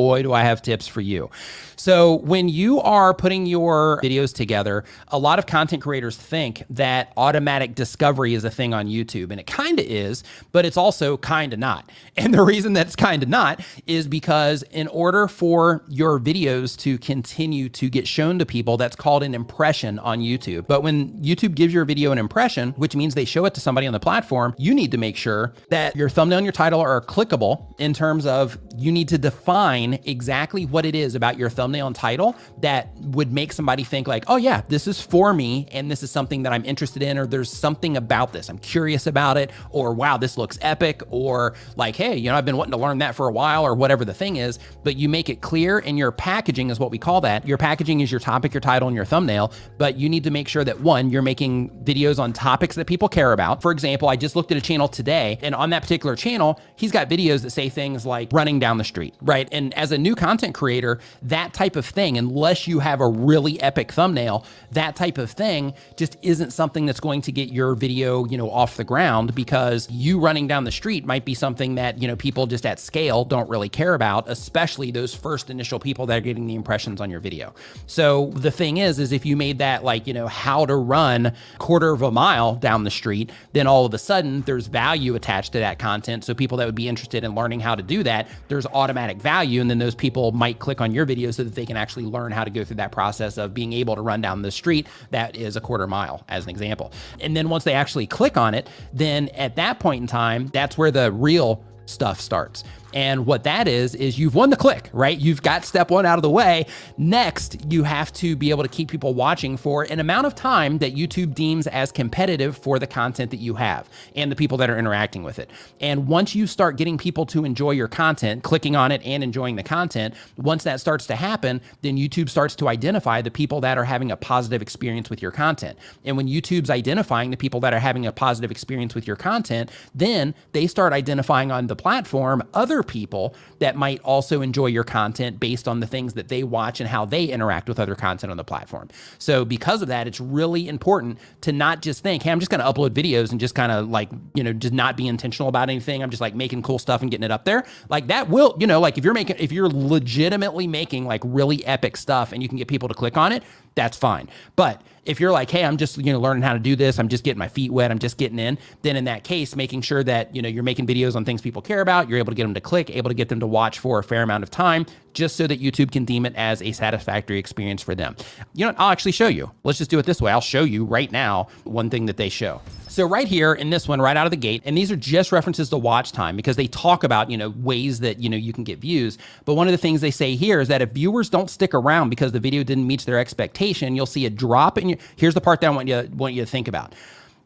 boy, do I have tips for you. So when you are putting your videos together, a lot of content creators think that automatic discovery is a thing on YouTube, and it kind of is, but it's also kind of not. And the reason that it's kind of not is because in order for your videos to continue to get shown to people, that's called an impression on YouTube. But when YouTube gives your video an impression, which means they show it to somebody on the platform, you need to make sure that your thumbnail and your title are clickable in terms of you need to define exactly what it is about your thumbnail and title that would make somebody think like, oh yeah, this is for me and this is something that I'm interested in, or there's something about this, I'm curious about it, or wow, this looks epic, or like, hey, you know, I've been wanting to learn that for a while, or whatever the thing is. But you make it clear, and your packaging is what we call that. Your packaging is your topic, your title, and your thumbnail, but you need to make sure that one, you're making videos on topics that people care about. For example, I just looked at a channel today, and on that particular channel, he's got videos that say things like running down the street, right? And as a new content creator, that type of thing, unless you have a really epic thumbnail, that type of thing just isn't something that's going to get your video, you know, off the ground, because you running down the street might be something that, you know, people just at scale don't really care about, especially those first initial people that are getting the impressions on your video. So the thing is if you made that like, you know, how to run quarter of a mile down the street, then all of a sudden there's value attached to that content. So people that would be interested in learning how to do that, there's automatic value. And then those people might click on your video so that they can actually learn how to go through that process of being able to run down the street that is a quarter mile, as an example. And then once they actually click on it, then at that point in time, that's where the real stuff starts. And what that is you've won the click, right? You've got step one out of the way. Next, you have to be able to keep people watching for an amount of time that YouTube deems as competitive for the content that you have and the people that are interacting with it. And once you start getting people to enjoy your content, clicking on it and enjoying the content, once that starts to happen, then YouTube starts to identify the people that are having a positive experience with your content. And when YouTube's identifying the people that are having a positive experience with your content, then they start identifying on the platform other people that might also enjoy your content based on the things that they watch and how they interact with other content on the platform. So because of that, it's really important to not just think, hey, I'm just going to upload videos and just kind of like, you know, just not be intentional about anything. I'm just like making cool stuff and getting it up there. Like that will, you know, like if you're legitimately making like really epic stuff and you can get people to click on it, that's fine. But if you're like, hey, I'm just, you know, learning how to do this, I'm just getting my feet wet, I'm just getting in, then in that case, making sure that, you know, you're making videos on things people care about, you're able to get them to click, able to get them to watch for a fair amount of time, just so that YouTube can deem it as a satisfactory experience for them. You know what? I'll actually show you. Let's just do it this way. I'll show you right now one thing that they show. So right here in this one, right out of the gate, and these are just references to watch time because they talk about, you know, ways that, you know, you can get views. But one of the things they say here is that if viewers don't stick around because the video didn't meet their expectation, you'll see a drop in your, here's the part that I want you to think about.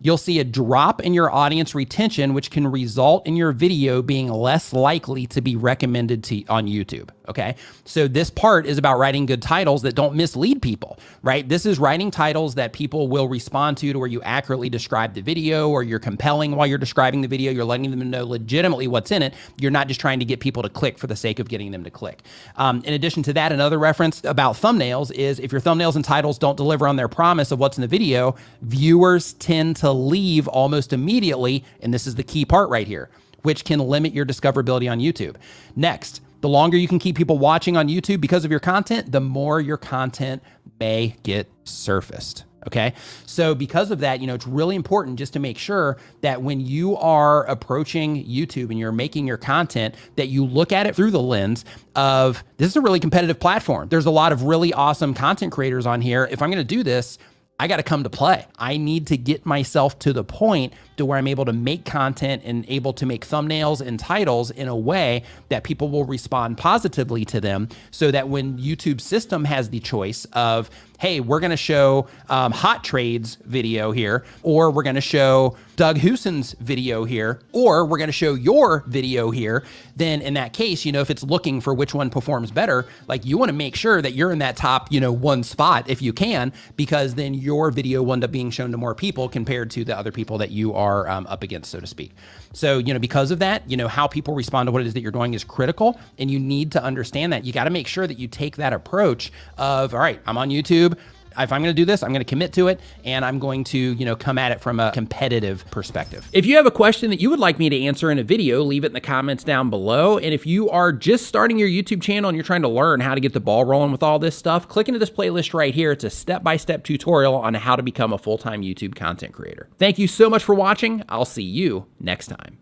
You'll see a drop in your audience retention, which can result in your video being less likely to be recommended on YouTube. Okay. So this part is about writing good titles that don't mislead people, right? This is writing titles that people will respond to where you accurately describe the video, or you're compelling while you're describing the video. You're letting them know legitimately what's in it. You're not just trying to get people to click for the sake of getting them to click. In addition to that, another reference about thumbnails is if your thumbnails and titles don't deliver on their promise of what's in the video, viewers tend to leave almost immediately. And this is the key part right here, which can limit your discoverability on YouTube. Next, the longer you can keep people watching on YouTube because of your content, the more your content may get surfaced. Okay. So because of that, you know, it's really important just to make sure that when you are approaching YouTube and you're making your content, that you look at it through the lens of, this is a really competitive platform. There's a lot of really awesome content creators on here. If I'm going to do this, I got to come to play. I need to get myself to the point to where I'm able to make content and able to make thumbnails and titles in a way that people will respond positively to them, so that when YouTube's system has the choice of, hey, we're going to show Hot Trades video here, or we're going to show Doug Hewson's video here, or we're going to show your video here, then in that case, you know, if it's looking for which one performs better, like you want to make sure that you're in that top, you know, one spot if you can, because then your video will end up being shown to more people compared to the other people that you are up against, so to speak. So, you know, because of that, you know, how people respond to what it is that you're doing is critical, and you need to understand that. You got to make sure that you take that approach of, all right, I'm on YouTube. if I'm going to do this, I'm going to commit to it, and I'm going to, you know, come at it from a competitive perspective. If you have a question that you would like me to answer in a video, leave it in the comments down below. And if you are just starting your YouTube channel and you're trying to learn how to get the ball rolling with all this stuff, click into this playlist right here. It's a step-by-step tutorial on how to become a full-time YouTube content creator. Thank you so much for watching. I'll see you next time.